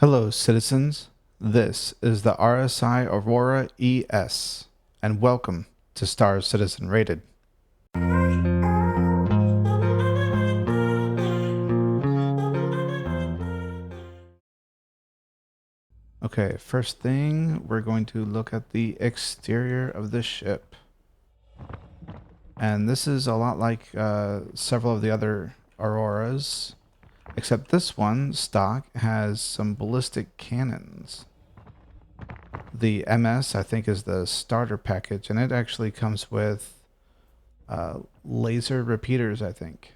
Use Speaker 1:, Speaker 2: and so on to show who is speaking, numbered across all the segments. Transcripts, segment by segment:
Speaker 1: Hello, citizens. This is the RSI Aurora ES, and welcome to Star Citizen Rated. Okay, first thing, we're going to look at the exterior of the ship. And this is a lot like several of the other Auroras, except this one, stock, has some ballistic cannons. The MS, I think, is the starter package, and it actually comes with laser repeaters, I think.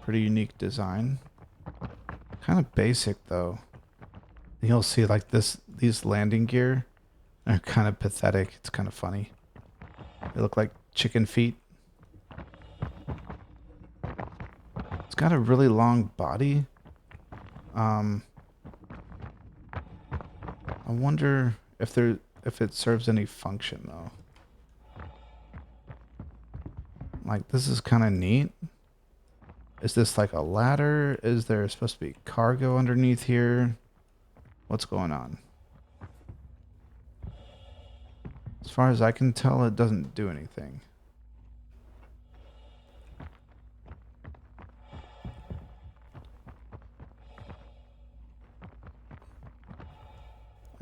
Speaker 1: Pretty unique design. Kind of basic though. You'll see like these landing gear are kind of pathetic. It's kind of funny. They look like chicken feet. It's got a really long body. I wonder if it serves any function though. Like, this is kind of neat. Is this like a ladder? Is there supposed to be cargo underneath here? What's going on? As far as I can tell, it doesn't do anything.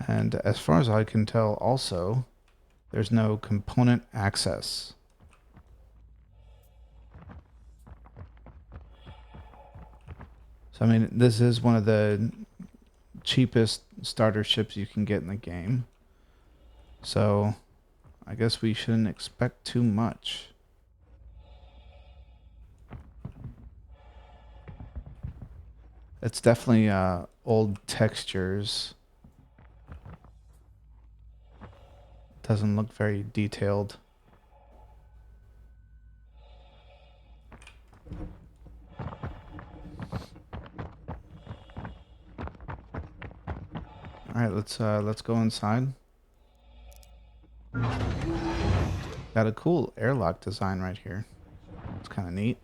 Speaker 1: And as far as I can tell also, there's no component access. So I mean, this is one of the cheapest starter ships you can get in the game. So I guess we shouldn't expect too much. It's definitely old textures. Doesn't look very detailed. All right, let's go inside. Got a cool airlock design right here. It's kind of neat.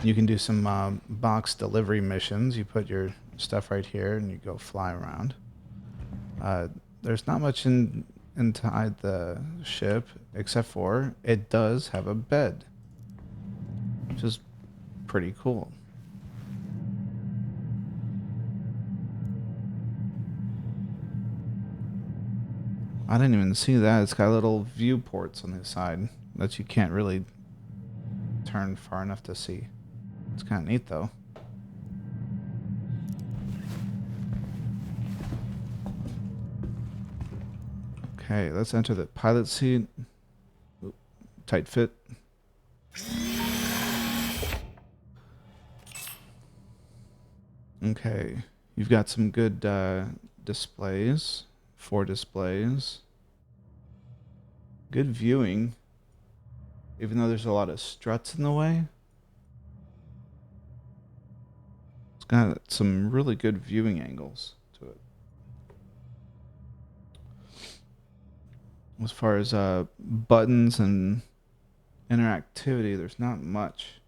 Speaker 1: You can do some box delivery missions. You put your stuff right here and you go fly around. There's not much inside the ship except for it does have a bed, which is pretty cool. I didn't even see that. It's got little viewports on the side that you can't really turn far enough to see. It's kind of neat though. Okay, let's enter the pilot seat. Oop, tight fit. Okay, you've got some good displays. 4 displays. Good viewing. Even though there's a lot of struts in the way. It's got some really good viewing angles to it. As far as buttons and interactivity, there's not much.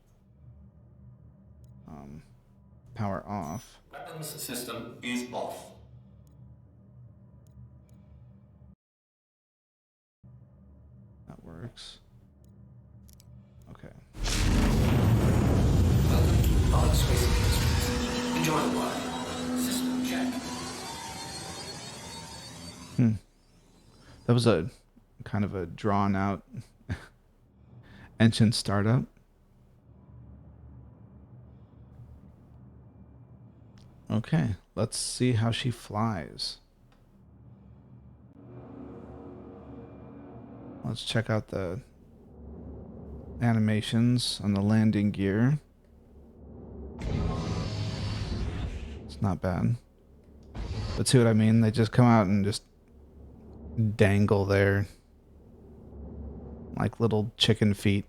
Speaker 1: Power off.
Speaker 2: Weapons system is off.
Speaker 1: That works. Okay.
Speaker 2: Welcome to Pod Space Industries. Enjoy the ride. System check.
Speaker 1: That was a kind of a drawn out engine startup. Okay, let's see how she flies. Let's check out the animations on the landing gear. It's not bad. But see what I mean? They just come out and just dangle there like little chicken feet.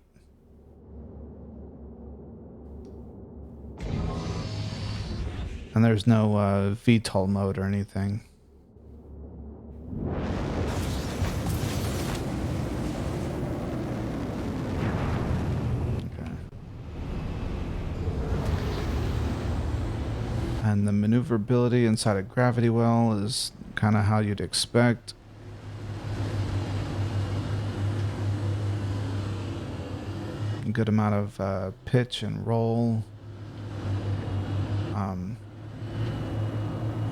Speaker 1: And there's no VTOL mode or anything. And the maneuverability inside a gravity well is kind of how you'd expect. A good amount of pitch and roll.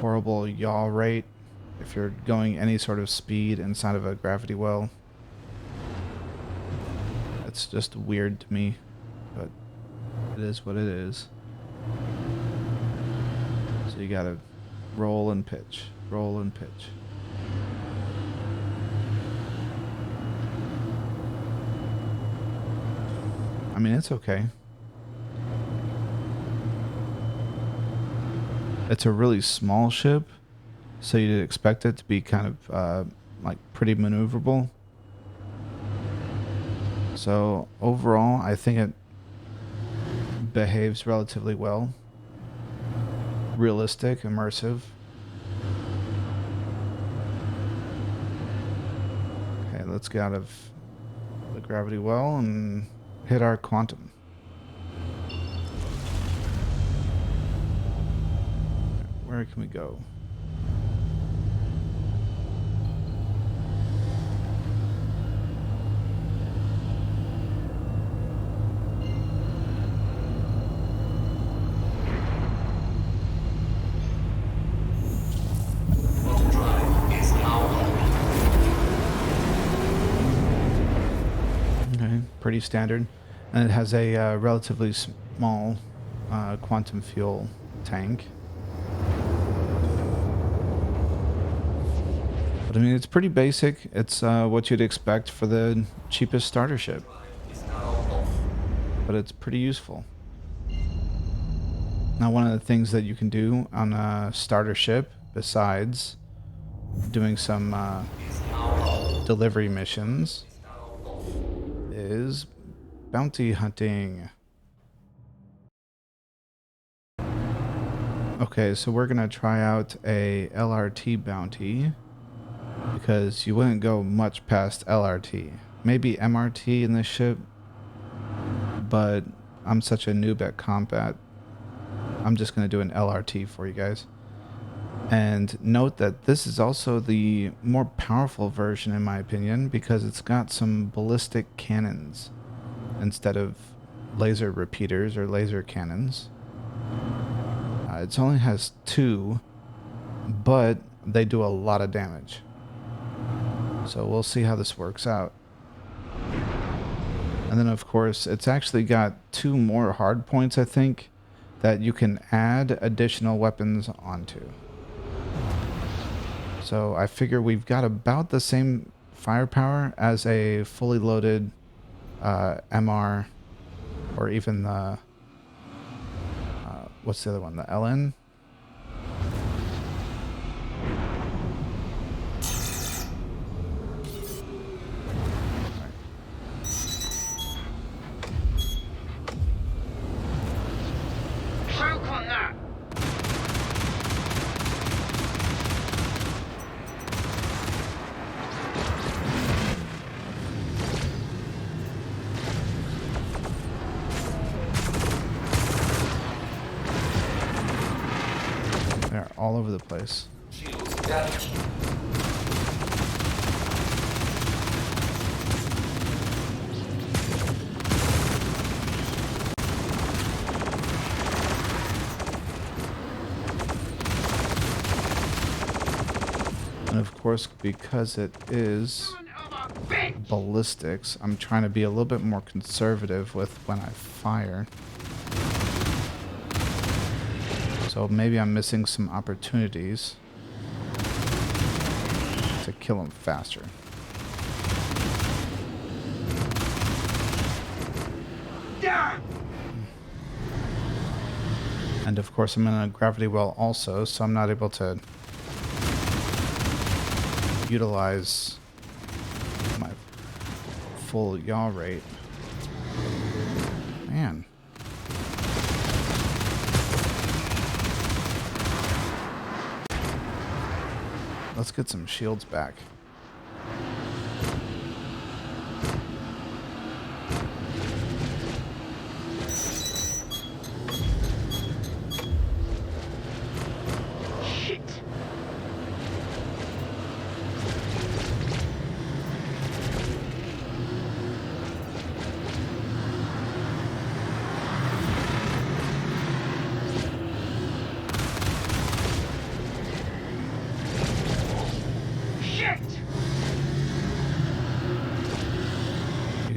Speaker 1: Horrible yaw rate if you're going any sort of speed inside of a gravity well. It's just weird to me, but it is what it is. So you gotta roll and pitch, roll and pitch. I mean, it's okay. It's a really small ship, so you'd expect it to be kind of like pretty maneuverable. So overall, I think it behaves relatively well. Realistic, immersive. Okay, let's get out of the gravity well and hit our quantum. Where can we go?
Speaker 2: Drive is now
Speaker 1: Okay, pretty standard. And it has a relatively small quantum fuel tank. But I mean, it's pretty basic. It's what you'd expect for the cheapest starter ship. But it's pretty useful. Now, one of the things that you can do on a starter ship, besides doing some delivery missions, is bounty hunting. Okay, so we're gonna try out a LRT bounty because you wouldn't go much past LRT. Maybe MRT in this ship, but I'm such a noob at combat. I'm just gonna do an LRT for you guys. And note that this is also the more powerful version in my opinion because it's got some ballistic cannons instead of laser repeaters or laser cannons. It only has 2, but they do a lot of damage. So we'll see how this works out. And then of course it's actually got 2 more hard points, I think, that you can add additional weapons onto. So I figure we've got about the same firepower as a fully loaded MR, or even the what's the other one? The LN? They're all over the place.
Speaker 2: shields damaged.
Speaker 1: And of course, because it is ballistics, I'm trying to be a little bit more conservative with when I fire. So maybe I'm missing some opportunities to kill him faster. And of course I'm in a gravity well also, so I'm not able to utilize my full yaw rate. Man. Let's get some shields back.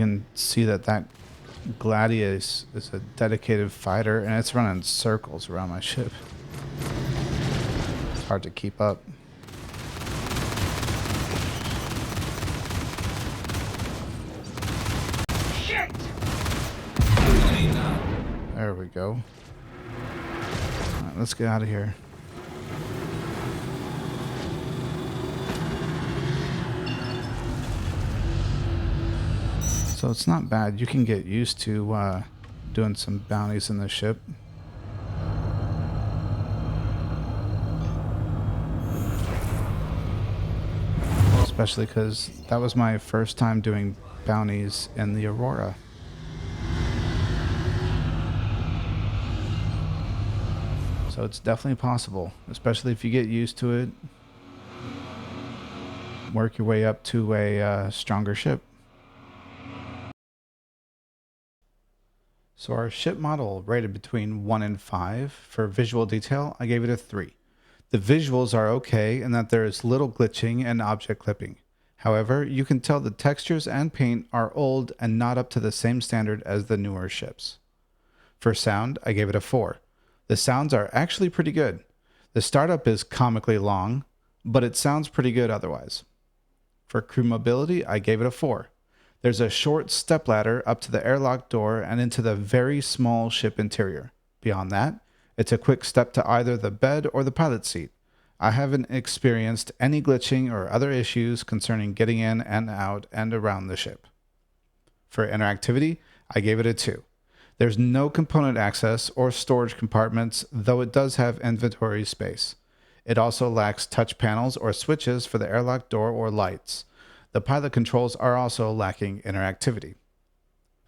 Speaker 1: can see that Gladius is a dedicated fighter, and it's running circles around my ship. It's hard to keep up.
Speaker 2: Shit!
Speaker 1: There we go. All right, let's get out of here. So it's not bad. You can get used to doing some bounties in the ship. Especially because that was my first time doing bounties in the Aurora. So it's definitely possible, especially if you get used to it. Work your way up to a stronger ship. So our ship model rated between 1 and 5. For visual detail, I gave it a 3. The visuals are okay in that there is little glitching and object clipping. However, you can tell the textures and paint are old and not up to the same standard as the newer ships. For sound, I gave it a 4. The sounds are actually pretty good. The startup is comically long, but it sounds pretty good otherwise. For crew mobility, I gave it a 4. There's a short stepladder up to the airlock door and into the very small ship interior. Beyond that, it's a quick step to either the bed or the pilot seat. I haven't experienced any glitching or other issues concerning getting in and out and around the ship. For interactivity, I gave it a 2. There's no component access or storage compartments, though it does have inventory space. It also lacks touch panels or switches for the airlock door or lights. The pilot controls are also lacking interactivity.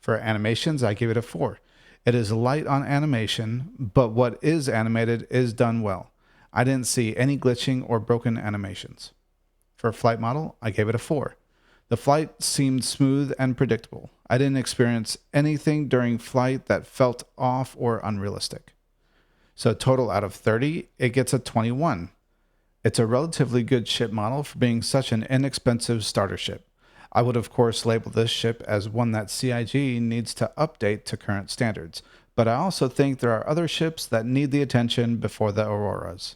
Speaker 1: For animations, I give it a 4. It is light on animation, but what is animated is done well. I didn't see any glitching or broken animations. For flight model, I gave it a 4. The flight seemed smooth and predictable. I didn't experience anything during flight that felt off or unrealistic. So total out of 30, it gets a 21. It's a relatively good ship model for being such an inexpensive starter ship. I would of course label this ship as one that CIG needs to update to current standards, but I also think there are other ships that need the attention before the Auroras.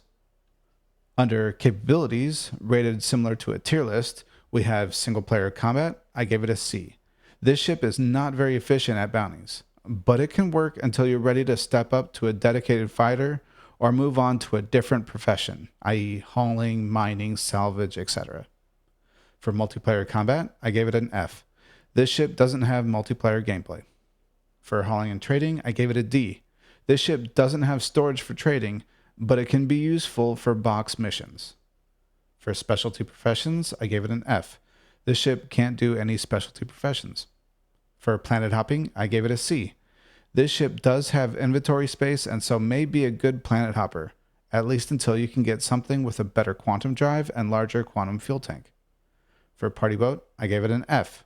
Speaker 1: Under capabilities, rated similar to a tier list, we have single player combat. I gave it a C. This ship is not very efficient at bounties, but it can work until you're ready to step up to a dedicated fighter or move on to a different profession, i.e. hauling, mining, salvage, etc. For multiplayer combat, I gave it an F. This ship doesn't have multiplayer gameplay. For hauling and trading, I gave it a D. This ship doesn't have storage for trading, but it can be useful for box missions. For specialty professions, I gave it an F. This ship can't do any specialty professions. For planet hopping, I gave it a C. This ship does have inventory space and so may be a good planet hopper, at least until you can get something with a better quantum drive and larger quantum fuel tank. For party boat, I gave it an F.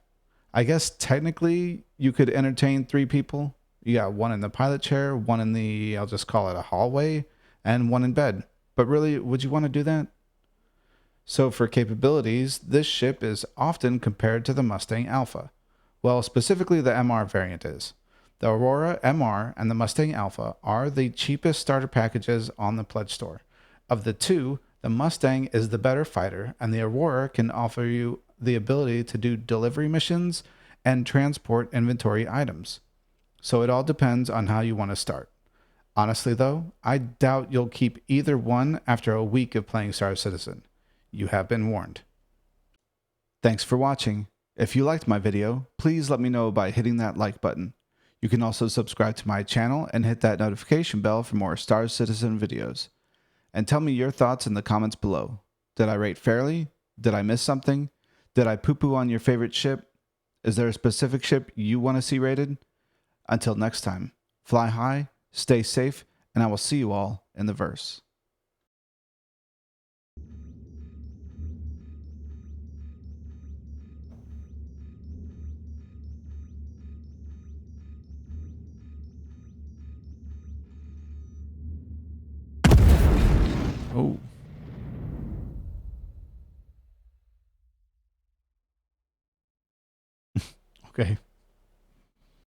Speaker 1: I guess technically you could entertain 3 people. You got 1 in the pilot chair, 1 in the, I'll just call it a hallway, and 1 in bed. But really, would you want to do that? So for capabilities, this ship is often compared to the Mustang Alpha. Well, specifically the MR variant is. The Aurora MR and the Mustang Alpha are the cheapest starter packages on the Pledge Store. Of the two, the Mustang is the better fighter, and the Aurora can offer you the ability to do delivery missions and transport inventory items. So it all depends on how you want to start. Honestly though, I doubt you'll keep either one after a week of playing Star Citizen. You have been warned. Thanks for watching. If you liked my video, please let me know by hitting that like button. You can also subscribe to my channel and hit that notification bell for more Star Citizen videos. And tell me your thoughts in the comments below. Did I rate fairly? Did I miss something? Did I poo-poo on your favorite ship? Is there a specific ship you want to see rated? Until next time, fly high, stay safe, and I will see you all in the verse. Oh. Okay.